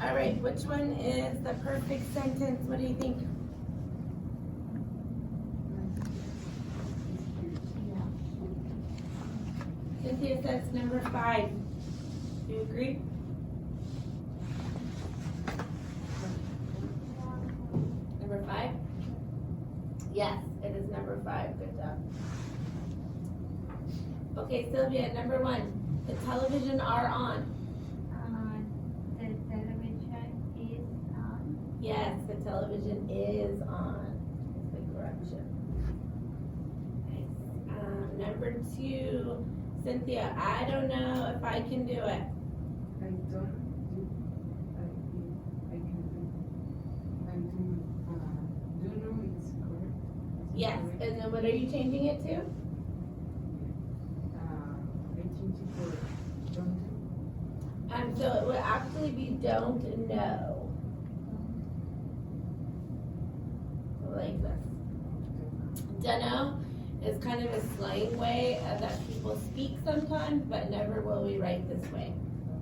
All right, which one is the perfect sentence? What do you think? Cynthia says number 5. Do you agree? Number 5? Yes, it is number 5. Good job. Okay, Sylvia, number 1. The television are on. The television is on. Yes, the television is on. Is the correction. Nice. Number 2, Cynthia, I don't know if I can do it. I don't do, I can do, I do know it's correct. Yes, and then what are you changing it to? I change it for don't do. So it would actually be don't know. Like this. Dunno is kind of a slang way that people speak sometimes, but never will we write this way.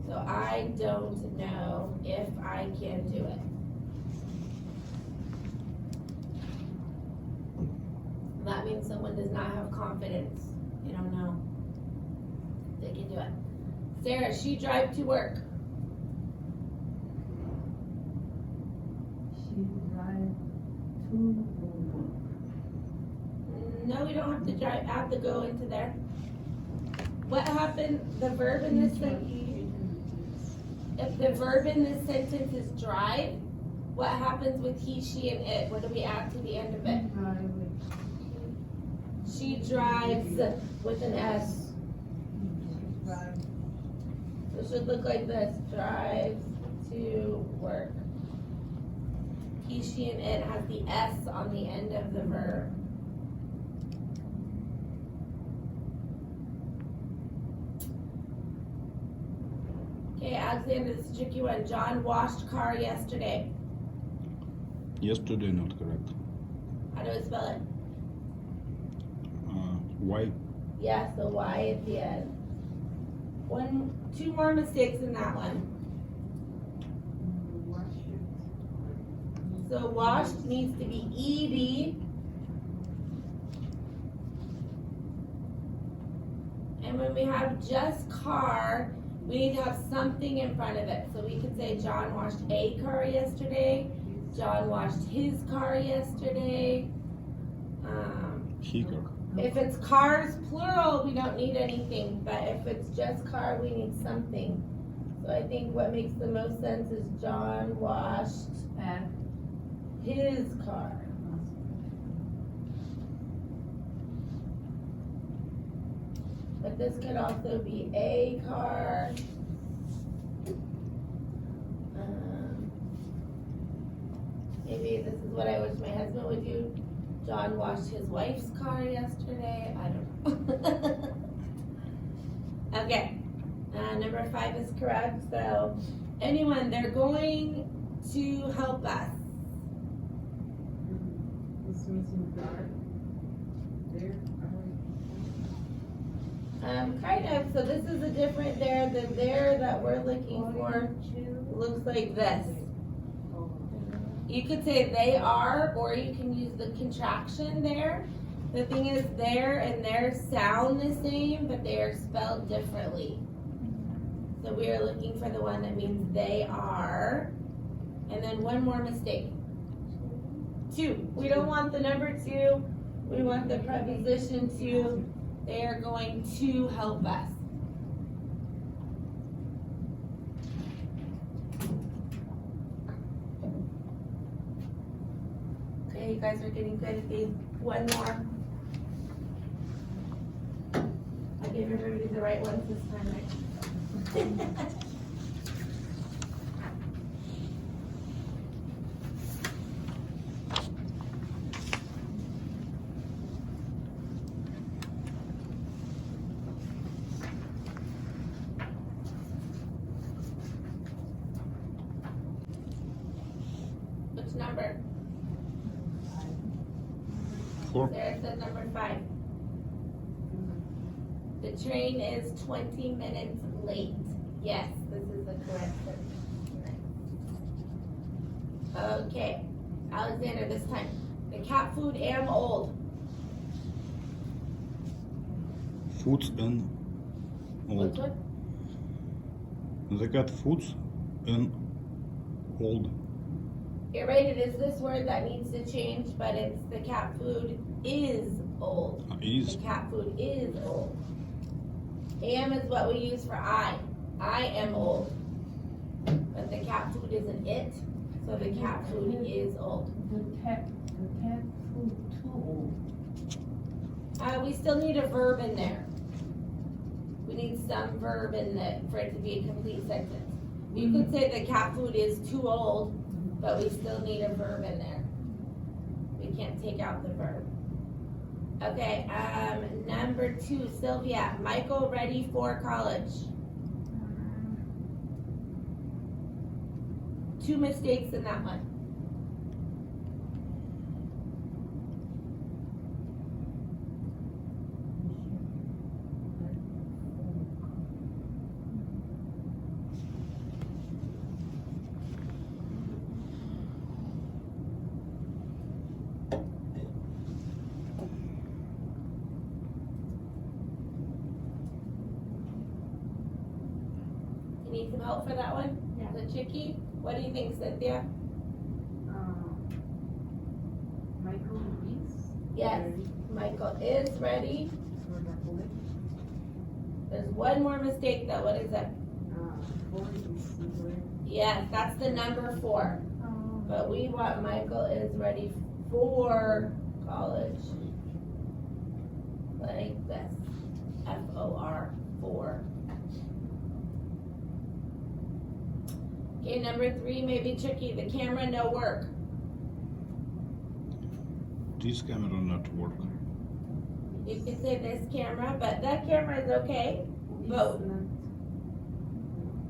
So I don't know if I can do it. That means someone does not have confidence. They don't know. They can do it. Sarah, she drive to work. She drive to No, we don't have to drive. I have to go into there. What happened? The verb in this sentence. If the verb in this sentence is drive, what happens with he, she, and it? What do we add to the end of it? She drives with an S. It should look like this. Drives to work. He, she, and it has the S on the end of the verb. Okay, Alexander, this is a tricky one. John washed car yesterday. Yesterday, not correct. How do I spell it? Why? Yes, the Y at the end. 2 more mistakes in that one. So washed needs to be ED. And when we have just car, we need to have something in front of it. So we could say John washed a car yesterday. John washed his car yesterday. He car. If it's cars plural, we don't need anything. But if it's just car, we need something. So I think what makes the most sense is John washed his car. But this could also be a car. Maybe this is what I wish my husband would do. John washed his wife's car yesterday. I don't know. Okay. Number 5 is correct. So anyone, they're going to help us. It's missing guard. There. Kind of. So this is a different there. The there that we're looking for looks like this. You could say they are, or you can use the contraction there. The thing is, there and there sound the same, but they are spelled differently. So we are looking for the one that means they are. And then one more mistake. 2. We don't want the number 2. We want the preposition to. They are going to help us. Okay, you guys are getting good at these. One more. I gave everybody the right ones this time, right? Which number? 4. There it says number 5. The train is 20 minutes late. Yes, this is the correct sentence. Okay, Alexander, this time. The cat food am old. Foods and Which old. one? The cat foods and old. You're right, it is this word that needs to change, but it's the cat food is old. Is The cat food is old. Am is what we use for I. I am old. But the cat food isn't it, so the cat food is old. The cat food too old. We still need a verb in there. We need some verb in it for it to be a complete sentence. You could say the cat food is too old, but we still need a verb in there. We can't take out the verb. Okay, number 2, Sylvia. Michael ready for college. 2 mistakes in that one. You need some help for that one? Yeah. Is it tricky? What do you think, Cynthia? Michael is. Yes. ready Michael is ready. for the college. There's one more mistake though. What is it? 4 is ready. Yes, that's the number 4. Oh, But we want Michael is ready for college. Like this. F-O-R, 4. Okay, number 3 may be tricky. The camera, no work. this camera not work? You can say this camera, but that camera is okay. Vote.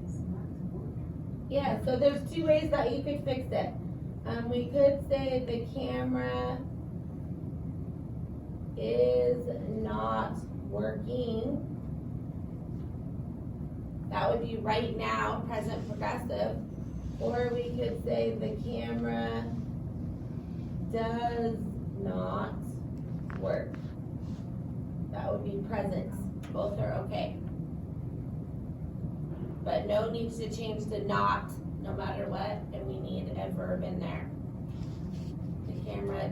It's not working. Yeah, so there's 2 ways that you could fix it. We could say the camera is not working. That would be right now, present progressive. Or we could say the camera does not work. That would be present. Both are okay. But no needs to change to not, no matter what, and we need a verb in there. The camera,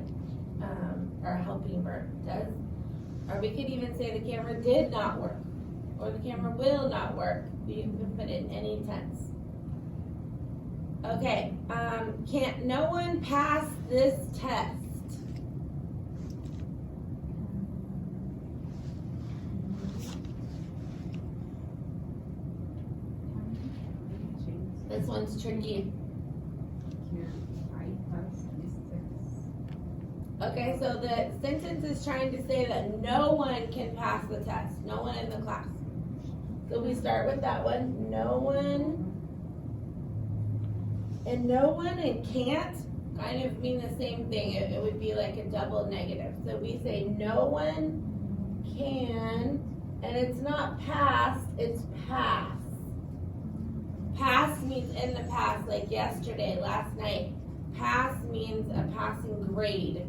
or a helping verb does. Or we could even say the camera did not work, or the camera will not work. You can put it in any tense. Okay, can't no one pass this test? Change. This one's tricky. Can I pass this test? Okay, so the sentence is trying to say that no one can pass the test, no one in the class. So we start with that one, no one. And no one and can't kind of mean the same thing. It would be like a double negative. So we say no one can, and it's not past, it's pass. Pass means in the past, like yesterday, last night. Pass means a passing grade,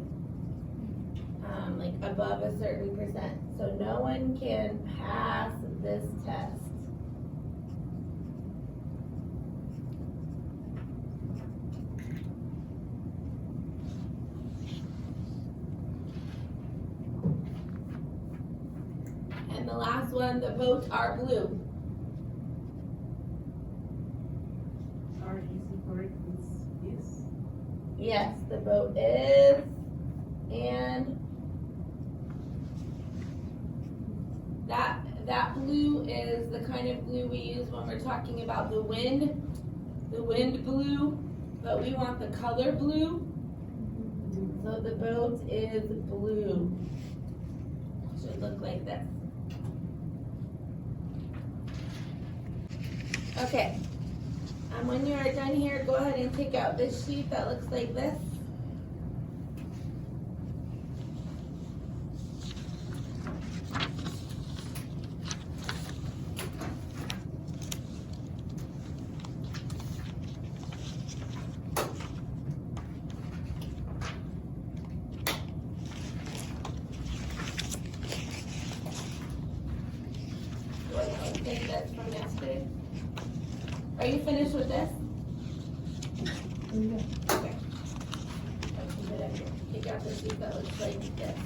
like above a certain percent. So no one can pass this test. And the last one, the votes are blue. Or is it correct? Is. Yes, the vote is, and that blue is the kind of blue we use when we're talking about the wind blue, but we want the color blue, so the vote is blue. Should look like this. Okay. When you are done here, go ahead and take out this sheet that looks like this. thing that's from yesterday? Are you finished with this? Okay. That's a good idea. You got the sheet that looks like this.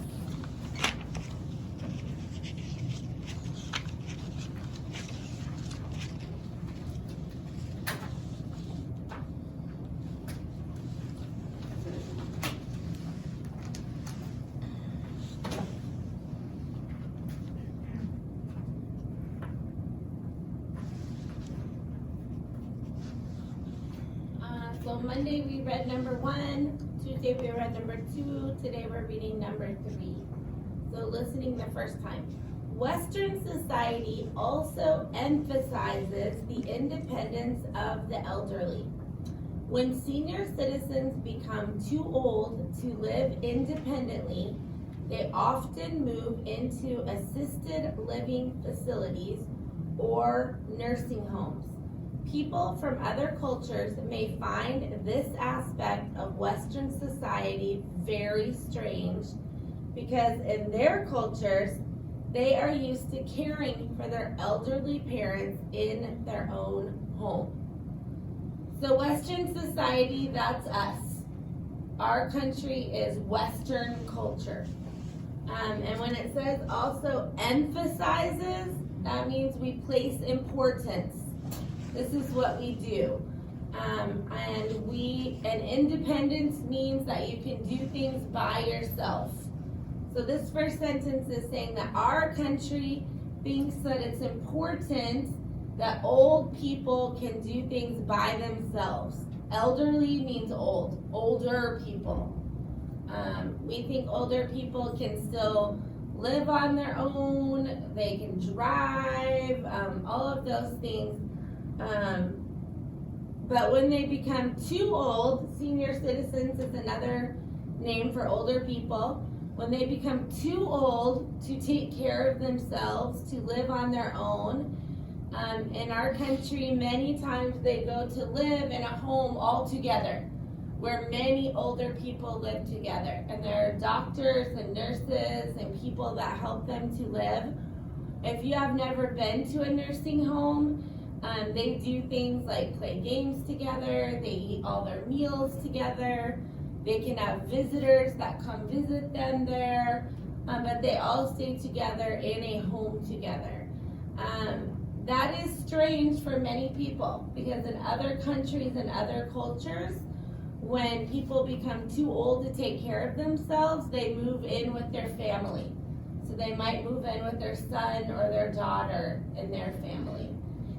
So Monday we read number 1, Tuesday we read number 2, today we're reading number 3. So listening the first time. Western society also emphasizes the independence of the elderly. When senior citizens become too old to live independently, they often move into assisted living facilities or nursing homes. People from other cultures may find this aspect of Western society very strange because in their cultures, they are used to caring for their elderly parents in their own home. So Western society, that's us. Our country is Western culture. And when it says also emphasizes, that means we place importance. This is what we do. And independence means that you can do things by yourself. So this first sentence is saying that our country thinks that it's important that old people can do things by themselves. Elderly means old, older people. We think older people can still live on their own, they can drive, all of those things. But when they become too old, senior citizens is another name for older people. When they become too old to take care of themselves, to live on their own, in our country, many times they go to live in a home all together, where many older people live together. And there are doctors and nurses and people that help them to live. If you have never been to a nursing home, they do things like play games together, they eat all their meals together, they can have visitors that come visit them there, but they all stay together in a home together. That is strange for many people because in other countries and other cultures, when people become too old to take care of themselves, they move in with their family. So they might move in with their son or their daughter in their family.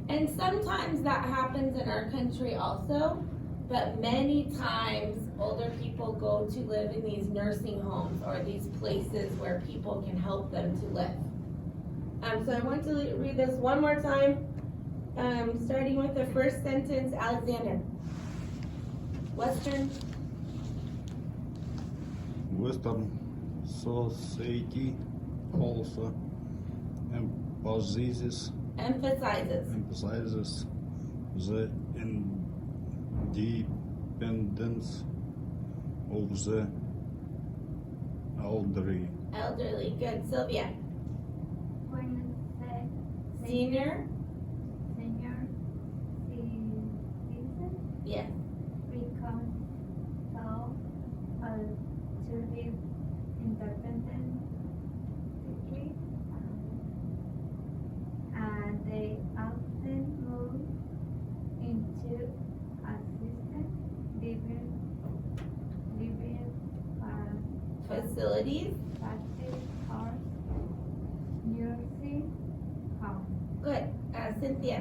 And sometimes that happens in our country also, but many times older people go to live in these nursing homes or these places where people can help them to live. So I want to read this one more time, starting with the first sentence, Alexander. Western society also emphasizes the independence of the elderly. Elderly, good. Sylvia. When the Senior? senior citizen Yes. become so to live independently, and they often move into assisted living Facilities? facilities or nursing home. Good. Cynthia.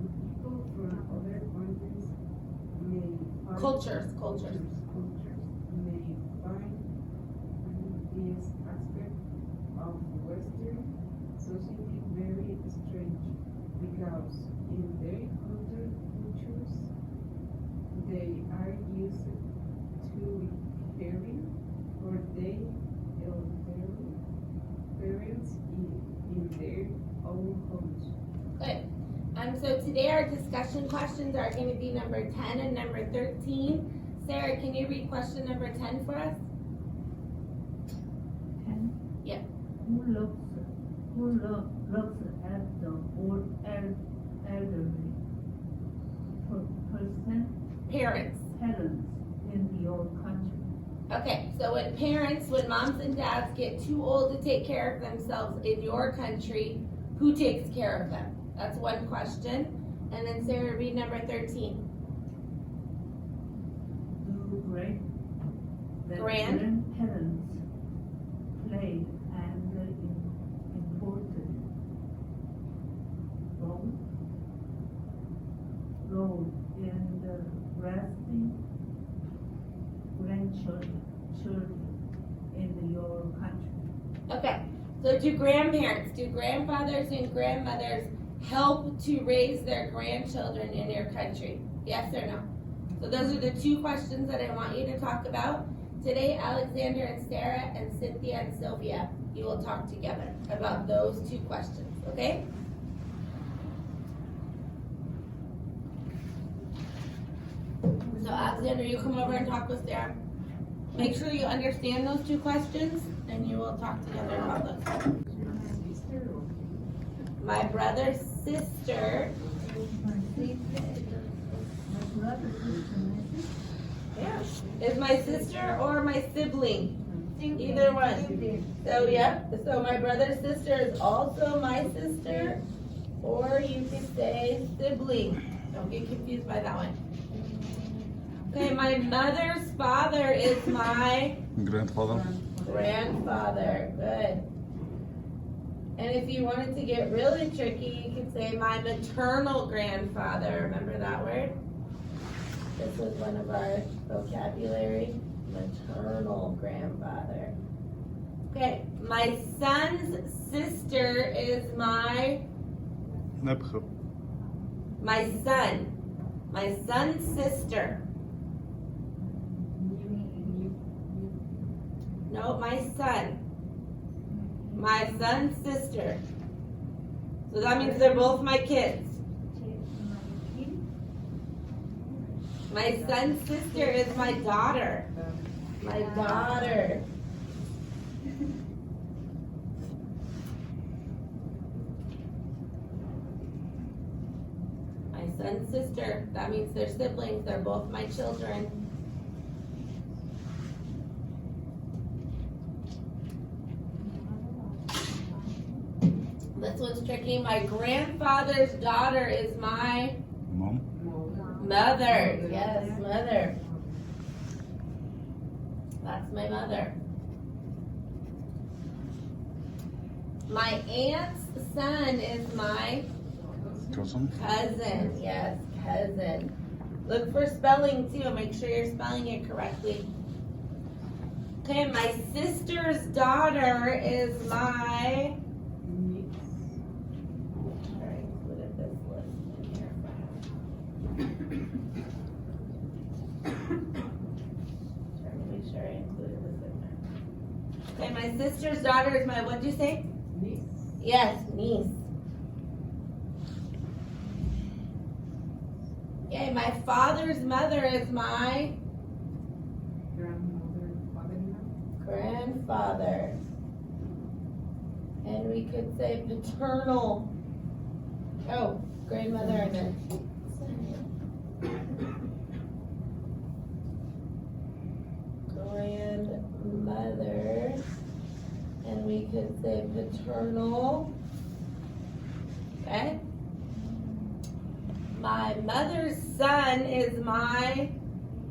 People from other countries may find Cultures. cultures may find this aspect of Western society very strange because in their cultures they are used to caring for their elderly parents in their own homes. Good. So today our discussion questions are going to be number 10 and number 13. Sarah, can you read question number 10 for us? And Yeah. who looks at the old Parents. Parents in your country. Okay, so when moms and dads get too old to take care of themselves in your country, who takes care of them? That's one question. And then Sarah, read number 13. Do Grand? grandparents play an important role in the raising grandchildren in your country? Okay, so do grandfathers and grandmothers help to raise their grandchildren in your country? Yes or no? So those are the two questions that I want you to talk about. Today, Alexander and Sarah and Cynthia and Sylvia, you will talk together about those two questions, okay? So Alexander, you come over and talk with Sarah. Make sure you understand those two questions and you will talk together about them. Sister or? My brother's sister, My brother is my sister or my sibling. Either one. So yeah, so my brother's sister is also my sister, or you could say sibling. Don't get confused by that one. Okay, my mother's father is my Grandfather. grandfather. Good. And if you wanted to get really tricky, you could say my maternal grandfather. Remember that word? This was one of our vocabulary. Maternal grandfather. Okay, my son's sister is my Nepge. my son's sister. No, my son's sister. So that means they're both my kids. My son's sister is my daughter. My daughter. My son's sister. That means they're siblings. They're both my children. This one's tricky. My grandfather's daughter is my Mom. mother. Yes, mother. That's my mother. My aunt's son is my Cousin. cousin. Yes, cousin. Look for spelling too. Make sure you're spelling it correctly. Okay, my sister's daughter is my. Alright, look at this list in here. Trying to make sure I included this in there. Okay, my sister's daughter is my, what'd you say? Niece. Yes, niece. Okay, my father's mother is my Grandmother, father-in-law. grandfather. And we could say paternal. Oh, grandmother and then. Grandmother. And we could say paternal. Okay? My mother's son is my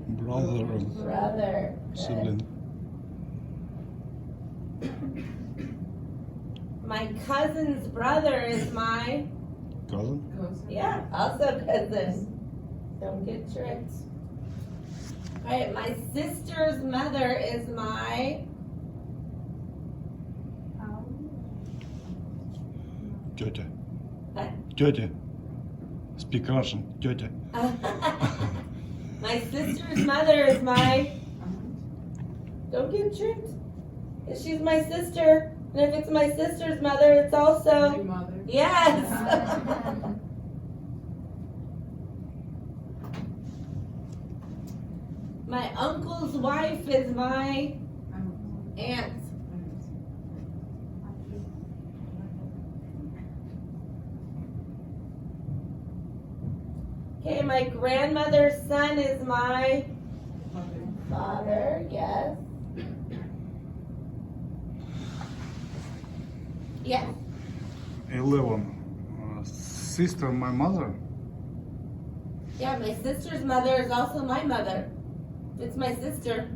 Brother. brother. Sibling. My cousin's brother is my, Cousin. Cousin. yeah, also cousin. Don't get tricked. Alright, my sister's mother is my, Тетя. What? Тетя. Speak Russian. Тетя. my sister's mother is my, don't get tricked. She's my sister, and if it's my sister's mother, it's also, Grandmother. yes. My uncle's wife is my aunt. Okay, my grandmother's son is my father, yes. Yes. 11. Sister, my mother. Yeah, my sister's mother is also my mother. It's my sister.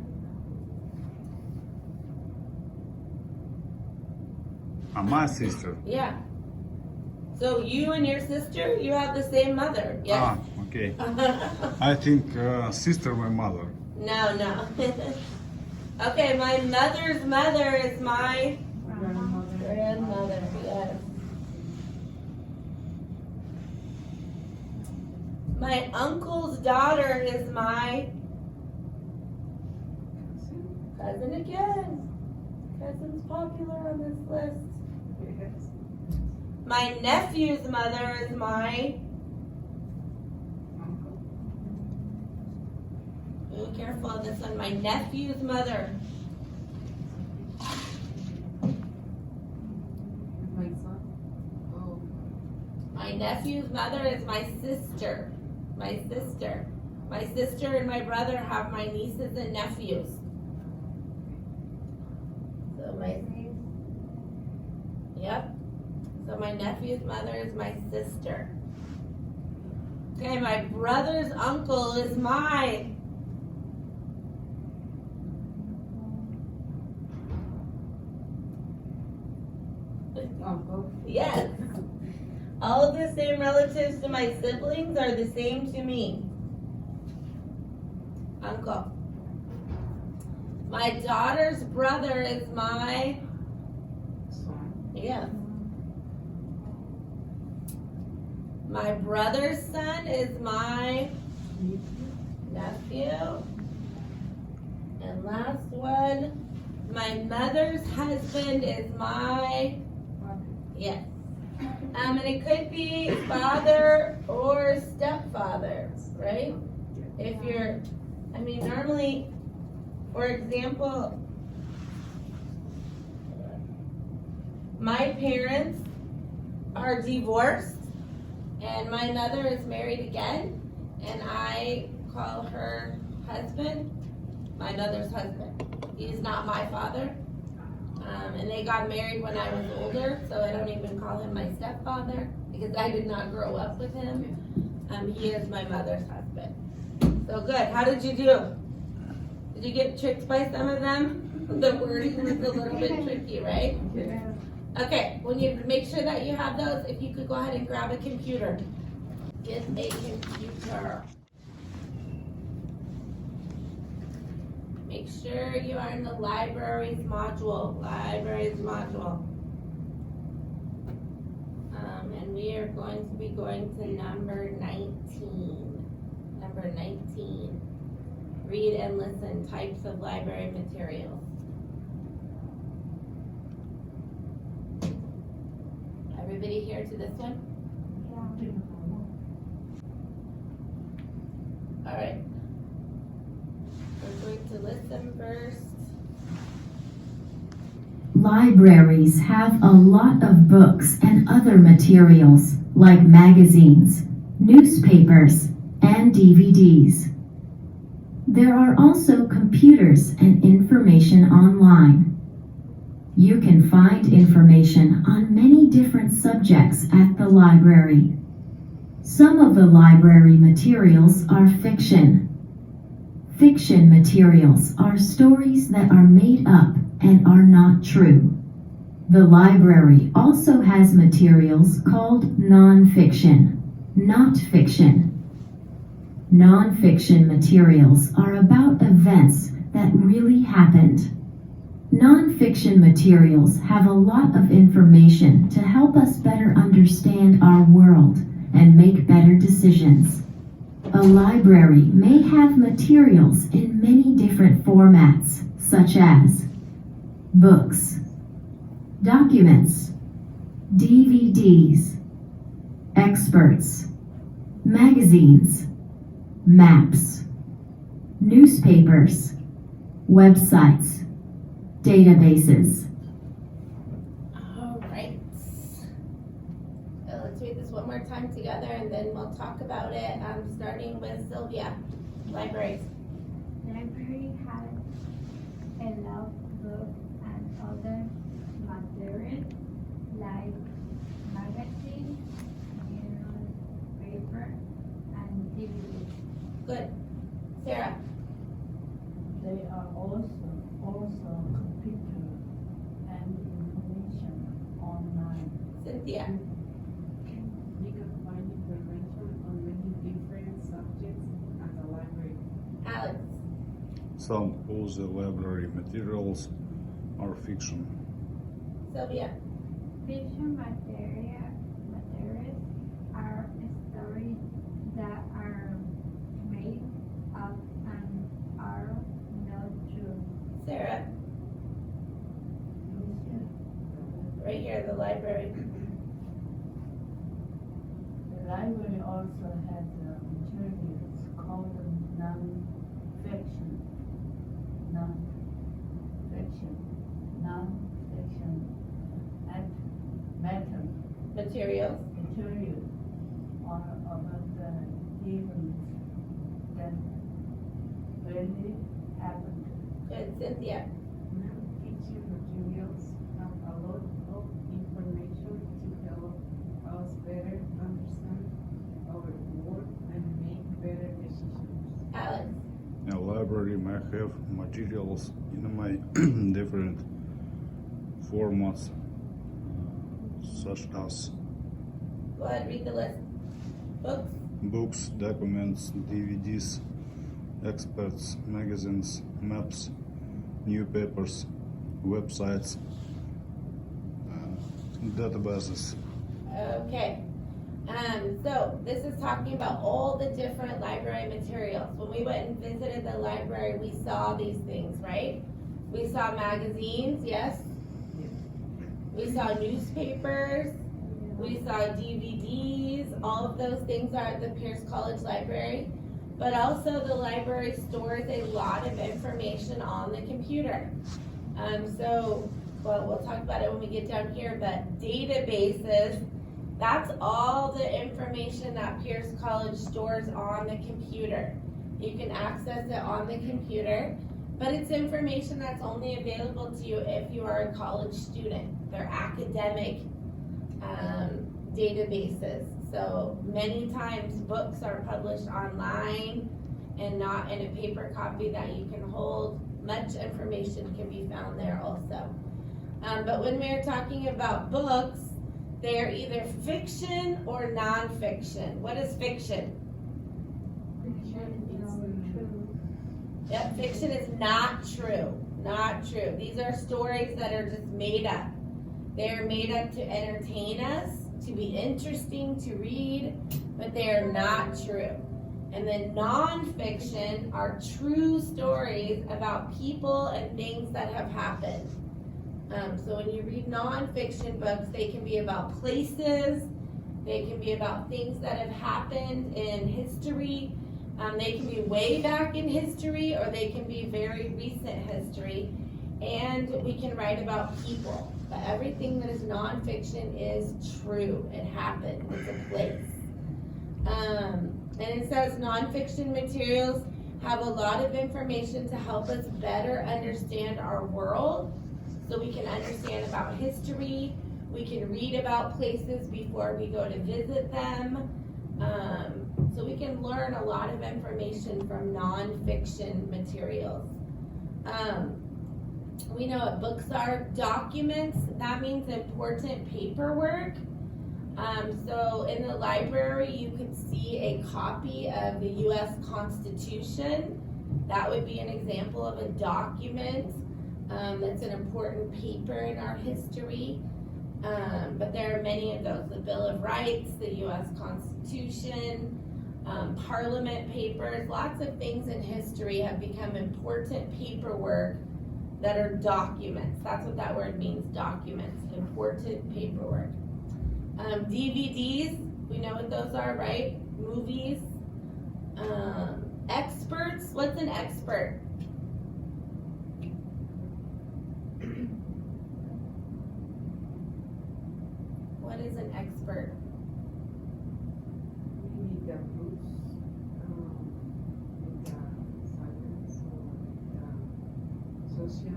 My sister. Yeah. So you and your sister, you have the same mother. Yes. Okay. I think sister, my mother. No. Okay, my mother's mother is my Grandmother. grandmother. Yes. My uncle's daughter is my cousin again. Cousin's popular on this list. Yes. My nephew's mother is my. Uncle. Ooh, careful on this one. My nephew's mother. My son. Oh. My nephew's mother is my sister. My sister. My sister and my brother have my nieces and nephews. So my. Yep. So my nephew's mother is my sister. Okay, my brother's uncle is my. Uncle. Yes. All of the same relatives to my siblings are the same to me. Uncle. My daughter's brother is my. Son. Yes. My brother's son is my nephew. And last one, my mother's husband is my, yes. And it could be father or stepfather, right? If you're, I mean, normally, for example, my parents are divorced and my mother is married again, and I call her husband my mother's husband. He's not my father. And they got married when I was older, so I don't even call him my stepfather because I did not grow up with him. He is my mother's husband. So good. How did you do? Did you get tricked by some of them? The wording was a little bit tricky, right? Yes. Okay, when you make sure that you have those, if you could go ahead and grab a computer. Get a computer. Make sure you are in the libraries module. Libraries module. And we are going to be going to number 19. Number 19. Read and listen, types of library materials. Everybody here to this one? All right. We're going to listen first. Libraries have a lot of books and other materials, like magazines, newspapers, and DVDs. There are also computers and information online. You can find information on many different subjects at the library. Some of the library materials are fiction. Fiction materials are stories that are made up and are not true. The library also has materials called non-fiction, not fiction. Non-fiction materials are about events that really happened. Non-fiction materials have a lot of information to help us better understand our world and make better decisions. A library may have materials in many different formats, such as books, documents, DVDs, experts, magazines, maps, newspapers, websites, databases. All right. So let's let's read this one more time together and then we'll talk about it, starting with Sylvia. Libraries. Library has a lot of books and other materials like magazines, newspaper, and DVDs. Good. Sarah. They are also computer and information online. Cynthia. You can find information on many different subjects at the library. Alex. Some of the library materials are fiction. Sylvia. Fiction materials are stories that are made up and are not true. Sarah. Right here, the library. The library also has materials called non-fiction. Matter Materials. materials are about the events that really happened. Good. Cynthia. Non-fiction materials have a lot of information to help us better understand our world and make better decisions. Alex. A library may have materials in my different formats, such as Go ahead, read the list. Books. books, documents, DVDs, experts, magazines, maps, newspapers, websites, databases. Okay. So this is talking about all the different library materials. When we went and visited the library, we saw these things, right? We saw magazines, yes? We saw newspapers. We saw DVDs. All of those things are at the Pierce College Library. But also the library stores a lot of information on the computer. Well, we'll talk about it when we get down here, but databases, that's all the information that Pierce College stores on the computer. You can access it on the computer, but it's information that's only available to you if you are a college student. They're academic databases. So many times books are published online and not in a paper copy that you can hold. Much information can be found there also. But when we're talking about books, they're either fiction or nonfiction. What is fiction? Yep, fiction is not true. Not true. These are stories that are just made up. They're made up to entertain us, to be interesting to read, but they are not true. And then nonfiction are true stories about people and things that have happened. So when you read nonfiction books, they can be about places, they can be about things that have happened in history, they can be way back in history, or they can be very recent history, and we can write about people. But everything that is nonfiction is true. It happened. It's a place. And it says nonfiction materials have a lot of information to help us better understand our world. So we can understand about history. We can read about places before we go to visit them. So we can learn a lot of information from nonfiction materials. We know what books are. Documents, that means important paperwork. So in the library, you could see a copy of the U.S. Constitution. That would be an example of a document. That's an important paper in our history. But there are many of those. The Bill of Rights, the U.S. Constitution, Parliament papers, lots of things in history have become important paperwork that are documents. That's what that word means, documents, important paperwork. DVDs, we know what those are, right? Movies. Experts, what's an expert? What is an expert? social.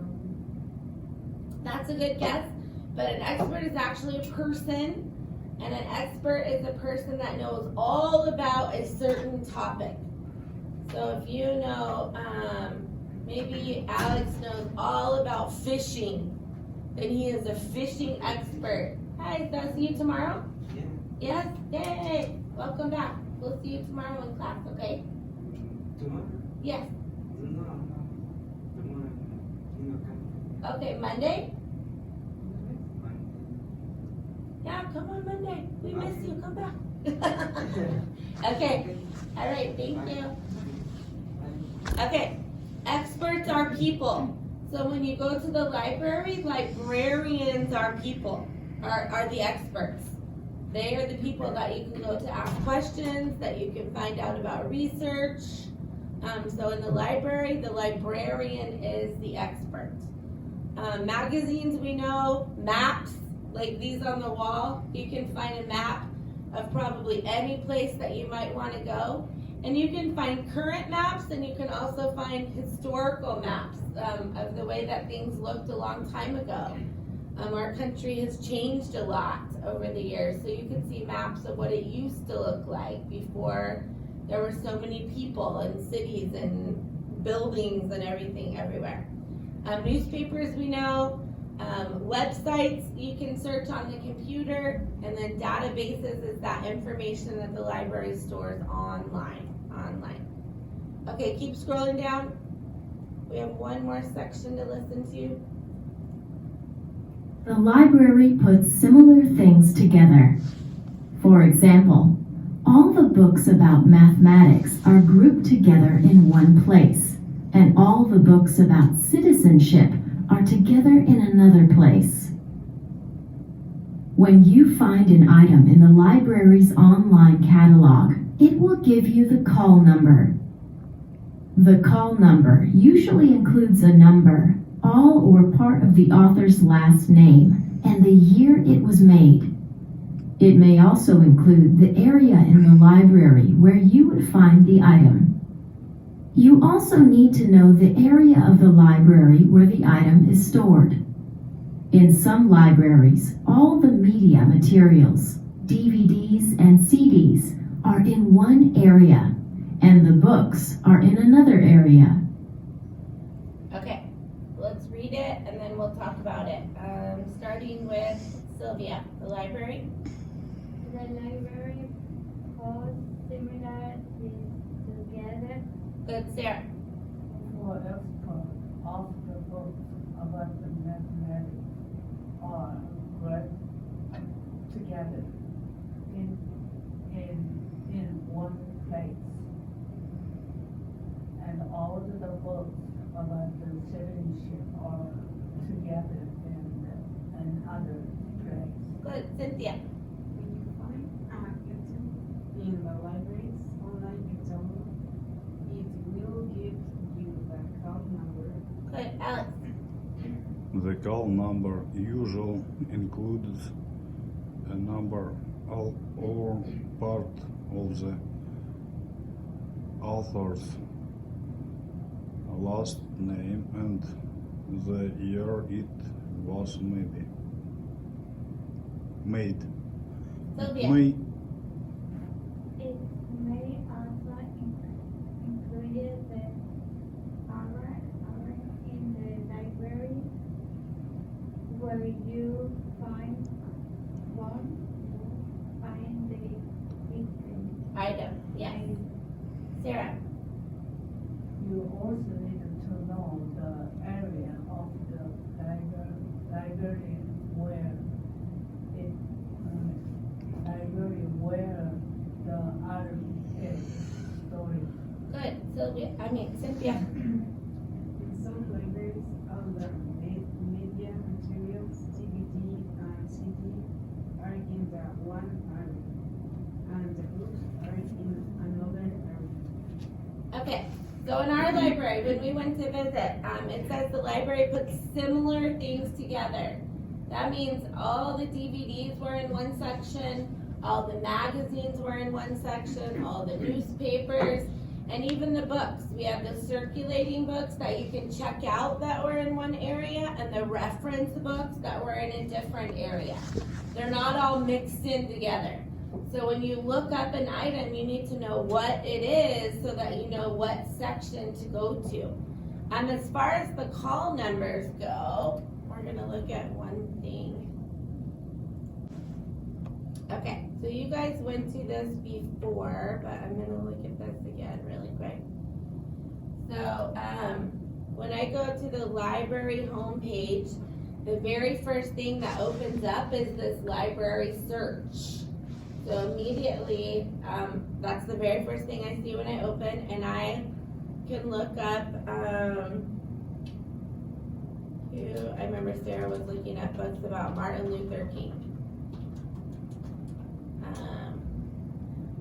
That's a good guess, but an expert is actually a person, and an expert is a person that knows all about a certain topic. So if you know, maybe Alex knows all about fishing, then he is a fishing expert. Hi, so I'll see you tomorrow? Yeah. Yes? Yay! Welcome back. We'll see you tomorrow in class, okay? Tomorrow? Yes. No. Tomorrow. Come. Okay, Monday? Monday. Yeah, come on Monday. We miss you. Come back. Okay. All right. Thank you. Okay. Experts are people. So when you go to the library, librarians are people, are the experts. They are the people that you can go to ask questions, that you can find out about research. So in the library, the librarian is the expert. Magazines, we know, maps, like these on the wall, you can find a map of probably any place that you might want to go. And you can find current maps, and you can also find historical maps of the way that things looked a long time ago. Our country has changed a lot over the years, so you can see maps of what it used to look like before there were so many people and cities and buildings and everything everywhere. Newspapers, we know. Websites you can search on the computer, and then databases is that information that the library stores online. Okay, keep scrolling down. We have one more section to listen to. The library puts similar things together. For example, all the books about mathematics are grouped together in one place, and all the books about citizenship are together in another place. When you find an item in the library's online catalog, it will give you the call number. The call number usually includes a number, all or part of the author's last name, and the year it was made. It may also include the area in the library where you would find the item. You also need to know the area of the library where the item is stored. In some libraries, all the media materials, DVDs and CDs, are in one area, and the books are in another area. Okay, let's read it and then we'll talk about it. Starting with Sylvia, the library. The library holds similar things together. Good, Sarah. For expert of the books about the mathematics are read together in one place. And all of the books about the citizenship are together in another place. Good, Cynthia. When you find an item in the library's online catalog, it will give you the call number. Good, Alex. The call number usually includes a number or part of the author's last name and the year it was made. Sylvia. It may also include the hour in the library where you find the Item, yes. Sarah. You also need to know the area of the library where the item is stored. Good, Cynthia. In some libraries, all the media materials, DVD and CD are in the one area, and the books are in another area. Okay, so in our library, when we went to visit, it says the library puts similar things together. That means all the DVDs were in one section, all the magazines were in one section, all the newspapers, And even the books, we have the circulating books that you can check out that were in one area, and the reference books that were in a different area. They're not all mixed in together. So when you look up an item, you need to know what it is so that you know what section to go to. As far as the call numbers go, we're gonna look at one thing. Okay, so you guys went to this before, but I'm gonna look at this again really quick. So, when I go to the library homepage, the very first thing that opens up is this library search. So immediately, that's the very first thing I see when I open, and I can look up, I remember Sarah was looking at books about Martin Luther King.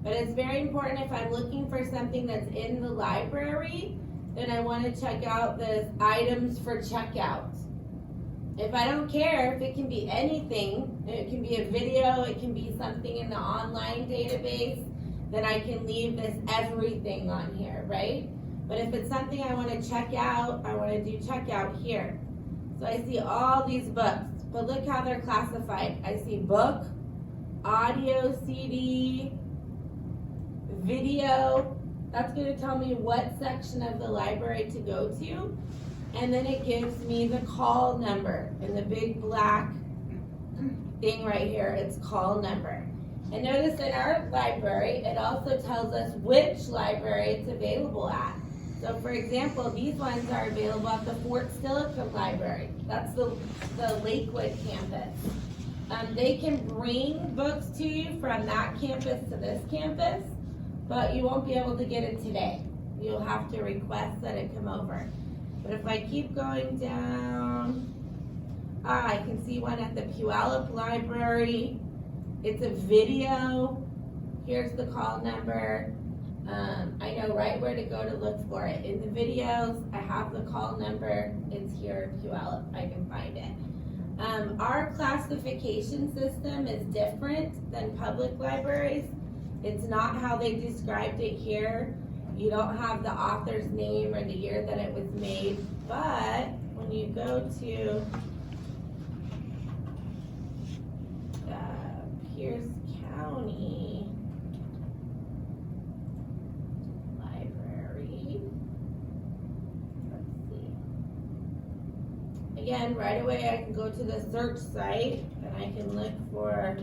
But it's very important if I'm looking for something that's in the library, then I want to check out the items for checkout. If I don't care, if it can be anything, it can be a video, it can be something in the online database, then I can leave this everything on here, right? But if it's something I want to check out, I want to do checkout here. So I see all these books, but look how they're classified. I see book, audio CD, video. That's going to tell me what section of the library to go to. And then it gives me the call number in the big black thing right here. It's call number. And notice in our library, it also tells us which library it's available at. So for example, these ones are available at the Fort Steilacoom Library. That's the Lakewood campus. They can bring books to you from that campus to this campus, but you won't be able to get it today. You'll have to request that it come over. But if I keep going down, I can see one at the Puyallup Library. It's a video. Here's the call number. I know right where to go to look for it. In the videos, I have the call number. It's here in Puyallup. I can find it. Our classification system is different than public libraries. It's not how they described it here. You don't have the author's name or the year that it was made, but when you go to Pierce County Library, let's see. Again, right away I can go to the search site and I can look for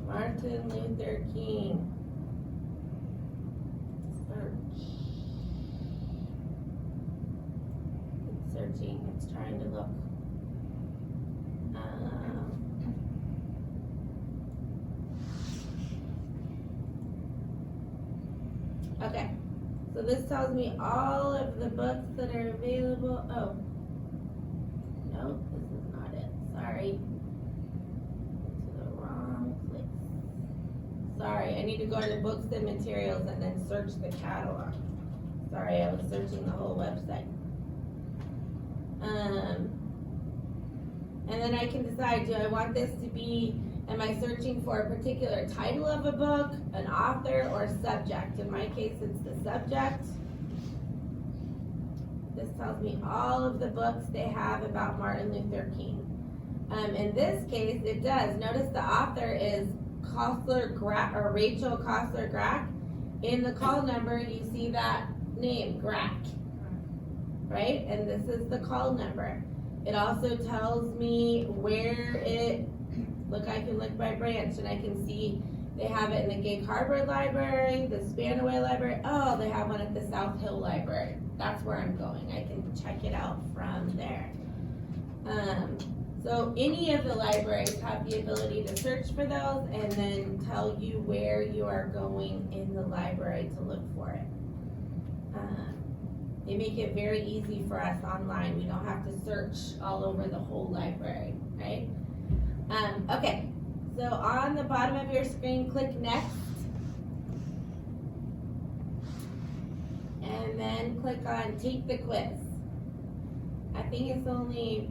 Martin Luther King. Searching, it's trying to look. Okay, so this tells me all of the books that are available. Oh, no, this is not it. Sorry. To the wrong place. Sorry, I need to go to books and materials and then search the catalog. Sorry, I was searching the whole website. And then I can decide, do I want this to be, am I searching for a particular title of a book, an author, or subject? In my case, it's the subject. This tells me all of the books they have about Martin Luther King. In this case, it does. Notice the author is Rachel Kostler Grack. In the call number, you see that name, Grack. Right? And this is the call number. It also tells me where look, I can look by branch and I can see they have it in the Gig Harbor Library, the Spanaway Library. Oh, they have one at the South Hill Library. That's where I'm going. I can check it out from there. So any of the libraries have the ability to search for those and then tell you where you are going in the library to look for it. They make it very easy for us online. We don't have to search all over the whole library, right? Okay, so on the bottom of your screen, click Next. And then click on Take the Quiz. I think it's only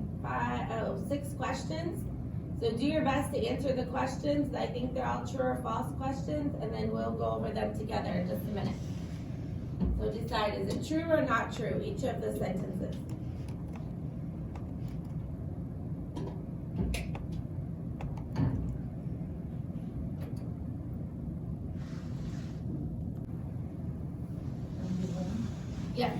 6 questions. So do your best to answer the questions. I think they're all true or false questions, and then we'll go over them together in just a minute. So decide, is it true or not true, each of the sentences? Number one. Yeah.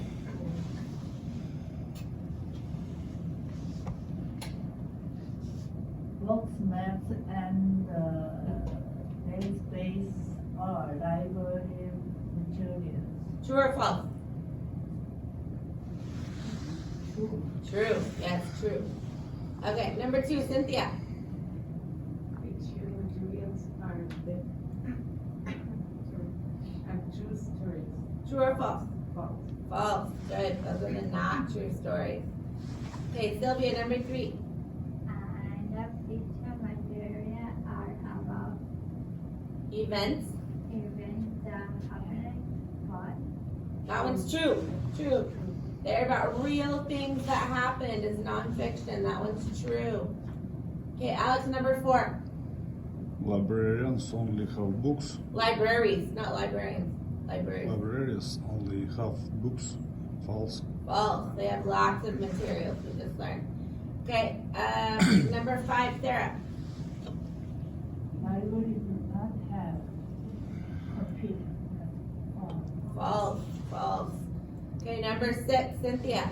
Books, maps, and space are library materials. True or false? True. True, yes, true. Okay, number 2, Cynthia. Picture materials are the and true stories. True or false? False. False, good, those are the not true stories. Okay, Sylvia, number 3. And the picture material are about Events. events that happen, but That one's true. True. They're about real things that happened is nonfiction. That one's true. Okay, Alex, number 4. Librarians only have books. Libraries, not librarians. Libraries. Libraries only have books. False. False. They have lots of materials we just learned. Okay, number 5, Sarah. Library do not have computer. False. False. Okay, number 6, Cynthia.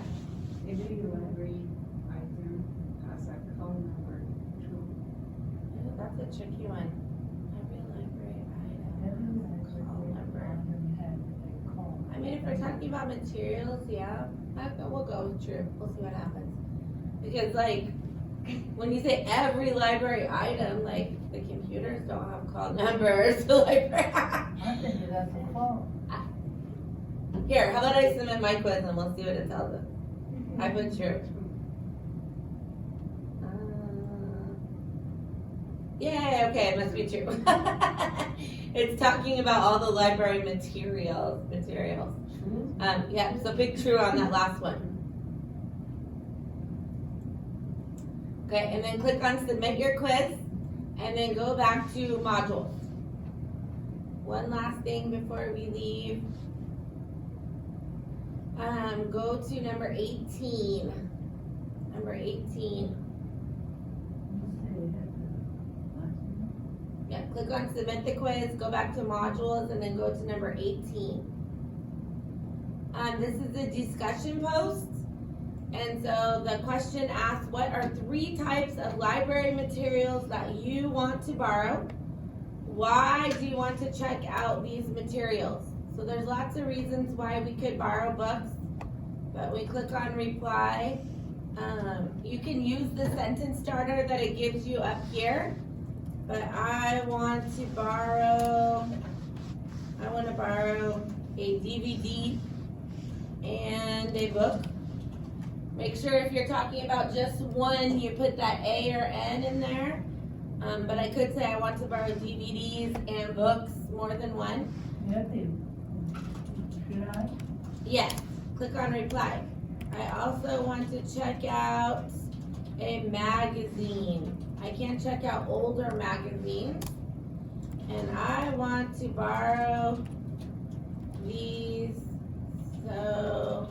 Every library item has a code number. True. Ooh, that's a tricky one. Every library Every item has a call number. library has a call. I mean, if we're talking about materials, yeah, we'll go with true. We'll see what happens. Because, like, when you say every library item, like, the computers don't have call numbers. The library. I think that's a call. Here, how about I submit my quiz and we'll see what it tells us. I put true. Yay, okay, it must be true. It's talking about all the library materials. True. Yeah, so pick true on that last one. Okay, and then click on submit your quiz, and then go back to modules. One last thing before we leave. Go to number 18. Number 18. Yeah, click on submit the quiz, go back to modules, and then go to number 18. This is a discussion post. And so the question asks, what are 3 types of library materials that you want to borrow? Why do you want to check out these materials? So there's lots of reasons why we could borrow books, but we click on reply. You can use the sentence starter that it gives you up here, but I want to borrow a DVD and a book. Make sure if you're talking about just one, you put that A or N in there. But I could say I want to borrow DVDs and books, more than one. Should I? Yes, click on reply. I also want to check out a magazine. I can check out older magazines. And I want to borrow these so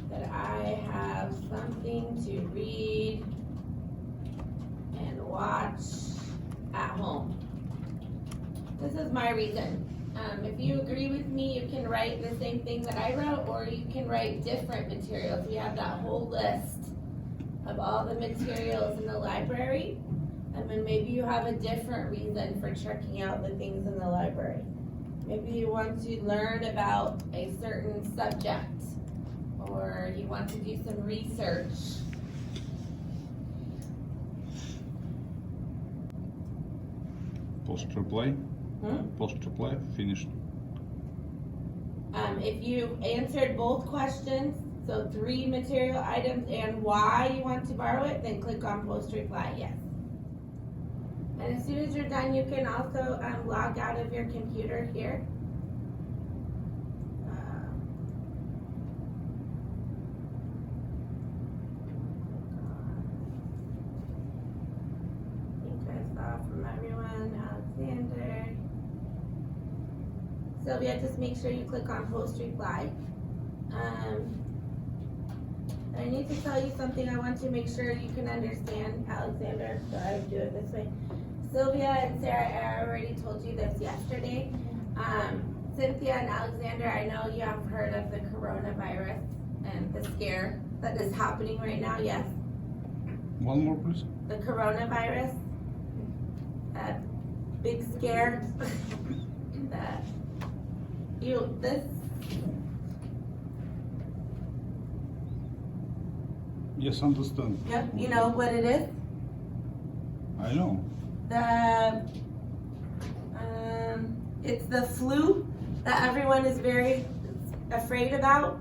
that I have something to read and watch at home. This is my reason. If you agree with me, you can write the same thing that I wrote, or you can write different materials. We have that whole list of all the materials in the library, and then maybe you have a different reason for checking out the things in the library. Maybe you want to learn about a certain subject, or you want to do some research. Post reply. Hmm? Post reply. Finished. If you answered both questions, so 3 material items and why you want to borrow it, then click on post reply, yes. And as soon as you're done, you can also log out of your computer here. I think I saw from everyone, Alexander, Sylvia, just make sure you click on post reply. I need to tell you something. I want to make sure you can understand, Alexander, so I would do it this way. Sylvia and Sarah, I already told you this yesterday. Cynthia and Alexander, I know you have heard of the coronavirus and the scare that is happening right now, yes? One more, please. The coronavirus, that big scare, that this. Yes, understand. Yep, you know what it is? I know. It's the flu that everyone is very afraid about.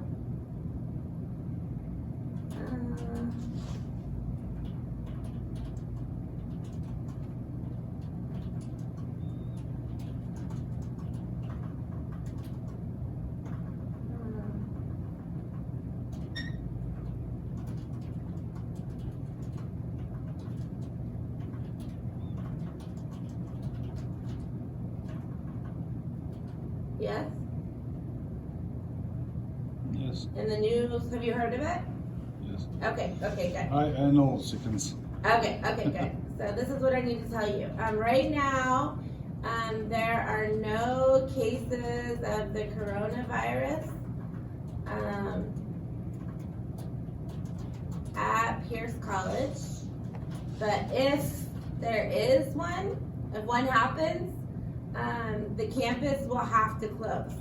Yes? Yes, In the news, have you heard of it? yes. Okay, good. I know seconds. Okay, good. So this is what I need to tell you. Right now, there are no cases of the coronavirus at Pierce College. But if there is one, if one happens, the campus will have to close.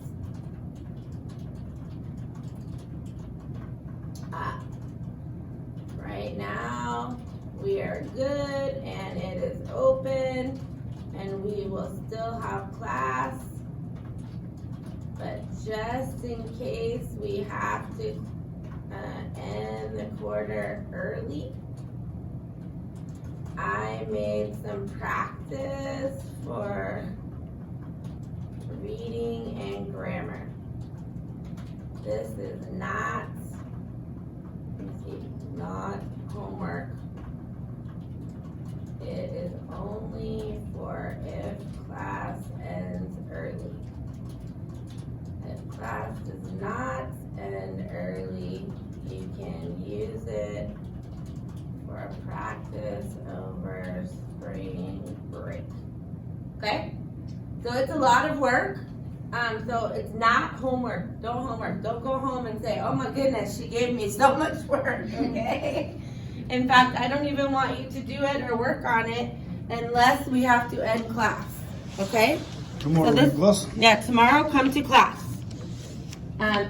Right now, we are good and it is open and we will still have class. But just in case we have to end the quarter early, I made some practice for reading and grammar. This is not, let me see, not homework. It is only for if class ends early. If class does not end early, you can use it for practice over spring break. Okay? So it's a lot of work. So it's not homework. Don't go home and say, oh my goodness, she gave me so much work, okay? In fact, I don't even want you to do it or work on it unless we have to end class, okay? Tomorrow this- in class? Yeah, tomorrow come to class.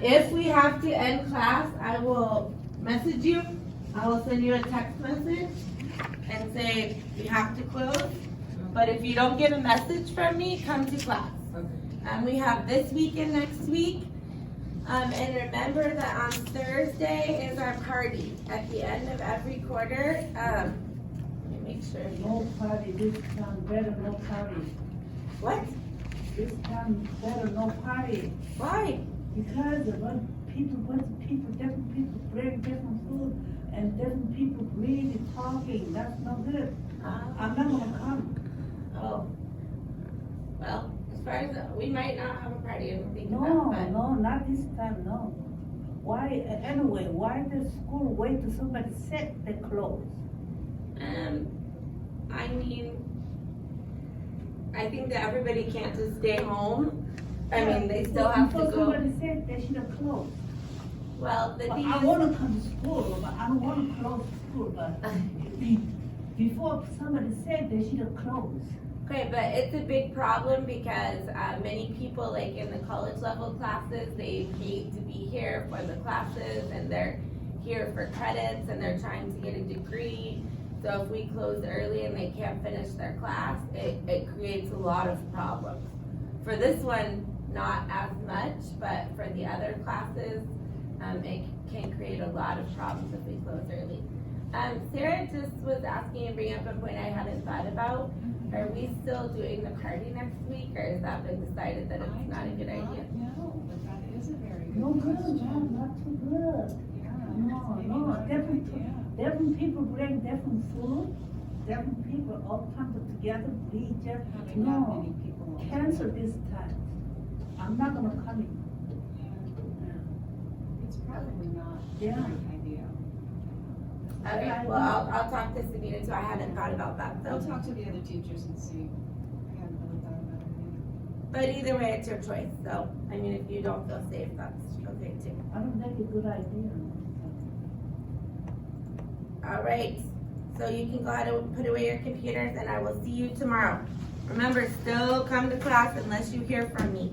If we have to end class, I will message you. I will send you a text message and say we have to close. But if you don't get a message from me, come to class. We have this week and next week. And remember that on Thursday is our party at the end of every quarter. Let me make sure. No party, this time better no party. What? This time better no party. Why? Because of what people, different people bring different food and different people really talking. That's no good. I'm not gonna come. Oh. Well, as far as, we might not have a party, I don't think No, about, but. no, not this time, no. Why, anyway, why the school wait till somebody sick, they close? I mean, I think that everybody can't just stay home. I mean, they still have to Before go. somebody sick, they should have closed. Well, the But thing I is, wanna come to school, but I don't wanna close school, but before somebody said they should have closed. okay, but it's a big problem because many people, like in the college level classes, they paid to be here for the classes and they're here for credits and they're trying to get a degree. So if we close early and they can't finish their class, it creates a lot of problems. For this one, not as much, but for the other classes, it can create a lot of problems if we close early. Sarah just was asking and bringing up a point I hadn't thought about. Are we still doing the party next week, or has that been decided that it's not a good idea? No, but that is a very good. No good, question. not too good. Yeah, No, that's no, maybe- different, yeah. different people bring different food, different people all come together, we just, Having that no, many people. cancel this time. I'm not gonna come in. It's probably not a Yeah. great idea. Okay, well, I'll talk to Sabina too. I hadn't thought about that, I'll so. talk to the other teachers and see. I haven't really thought about it But either way, it's your choice, so, I mean, if you don't feel safe, that's okay too. I don't think it's a good idea. All right, so you can go ahead and put away your computers and I will see you tomorrow. Remember, still come to class unless you hear from me.